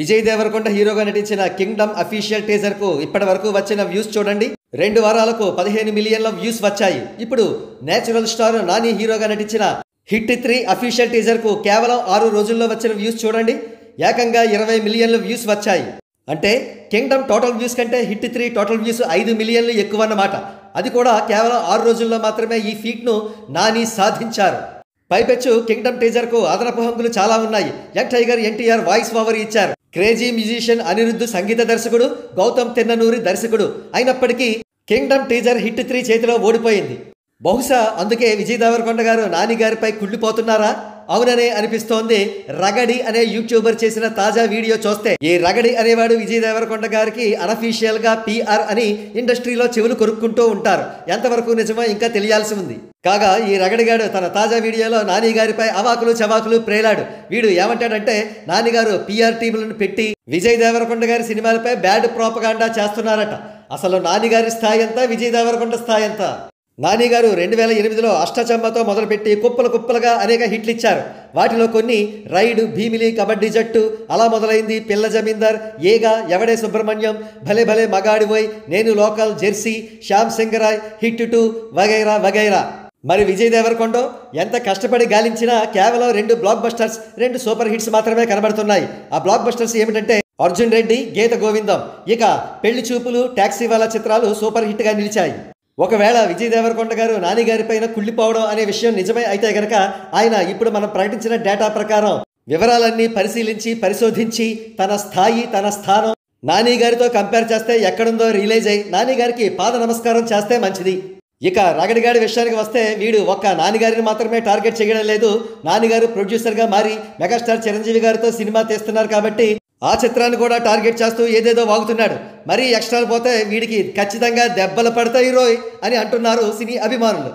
విజయ్ దేవరకొండ హీరోగా నటించిన Kingdom official teaser కు ఇప్పటి వరకు వచ్చిన వ్యూస్ చూడండి. 2 వారాలకు 15 మిలియన్ల వ్యూస్ వచ్చాయి. ఇప్పుడు నేచురల్ స్టార్ నాని హీరోగా నటించిన హిట్ 3 అఫీషియల్ టీజర్ కు కేవలం 6 రోజుల్లో వచ్చిన వ్యూస్ చూడండి. ఏకంగా 20 మిలియన్ల వ్యూస్ వచ్చాయి. అంటే కింగ్డమ్ టోటల్ వ్యూస్ కంటే హిట్ 3 టోటల్ వ్యూస్ 5 మిలియన్లు ఎక్కువ అన్నమాట. అది కూడా కేవలం 6 రోజుల్లో మాత్రమే ఈ ఫీట్ను నాని సాధించారు. పైపెచ్చు కింగ్డమ్ టీజర్ కు అదనపు హంగులు చాలా ఉన్నాయి. Young tiger NTR voice over ఇచ్చారు. క్రేజీ మ్యూజిషియన్ అనిరుద్ధ్ సంగీత దర్శకుడు, గౌతమ్ తిన్ననూరి దర్శకుడు. అయినప్పటికీ కింగ్డమ్ టీజర్ హిట్ 3 చేతిలో ఓడిపోయింది. బహుశా అందుకే విజయ్ దేవరకొండ గారు నాని గారిపై కుళ్ళిపోతున్నారా? అవుననే అనిపిస్తోంది. రగడి అనే యూట్యూబర్ చేసిన తాజా వీడియో చూస్తే ఈ రగడి అనేవాడు విజయ్ దేవరకొండ గారికి అనఫీషియల్ గా PR అని ఇండస్ట్రీలో చెవులు కొరుక్కుంటూ ఉంటారు. ఎంతవరకు నిజమో ఇంకా తెలియాల్సి ఉంది. కాగా ఈ రగడిగాడు తన తాజా వీడియోలో నాని గారిపై అవాకులు చవాకులు ప్రేలాడు. వీడు ఏమంటాడంటే నానిగారు PR టీములను పెట్టి విజయ్ దేవరకొండ గారి సినిమాలపై బ్యాడ్ ప్రోపగాండా చేస్తున్నారట. అసలు నాని గారి స్థాయి ఎంత, విజయ్ దేవరకొండ స్థాయి ఎంత? నాని గారు 2008లో అష్టచమ్మతో మొదలుపెట్టి కుప్పలుగా అనేక హిట్లు ఇచ్చారు. వాటిలో కొన్ని రైడ్, భీమిలి, కబడ్డీ జట్టు, అలా మొదలైంది పిల్ల జమీందార్, ఏగా, ఎవడే సుబ్రహ్మణ్యం, భలే భలే మగాడిపోయ్, నేను local, Jersey, Shyam Singha Roy, hit 2 వగైరా వగైరా. మరి విజయ్ దేవరకొండ ఎంత కష్టపడి గాలించినా కేవలం 2 బ్లాక్ బస్టర్స్, 2 సూపర్ హిట్స్ మాత్రమే కనబడుతున్నాయి. ఆ బ్లాక్ బస్టర్స్ ఏమిటంటే అర్జున్ రెడ్డి, గీత గోవిందం. ఇక పెళ్లి చూపులు, టాక్సీ వాలా చిత్రాలు సూపర్ హిట్ గా నిలిచాయి. ఒకవేళ విజయ్ దేవరకొండ గారు నాని గారిపైన కుళ్ళిపోవడం అనే విషయం నిజమే అయితే గనక ఆయన ఇప్పుడు మనం ప్రకటించిన డేటా ప్రకారం వివరాలన్నీ పరిశోధించి తన స్థాయి, తన స్థానం నాని గారితో కంపేర్ చేస్తే ఎక్కడుందో రియలైజ్ అయ్యి నాని గారికి పాద నమస్కారం చేస్తే మంచిది. ఇక రగడిగాడి విషయానికి వస్తే వీడు ఒక్క నానిగారిని మాత్రమే టార్గెట్ చేయడం లేదు. నానిగారు ప్రొడ్యూసర్గా మారి మెగాస్టార్ చిరంజీవి గారితో సినిమా తీస్తున్నారు కాబట్టి ఆ చిత్రాన్ని కూడా టార్గెట్ చేస్తూ ఏదేదో వాగుతున్నాడు. మరీ ఎక్స్ట్రాలు పోతే వీడికి ఖచ్చితంగా దెబ్బలు పడతాయి రోయ్ అని అంటున్నారు సినీ అభిమానులు.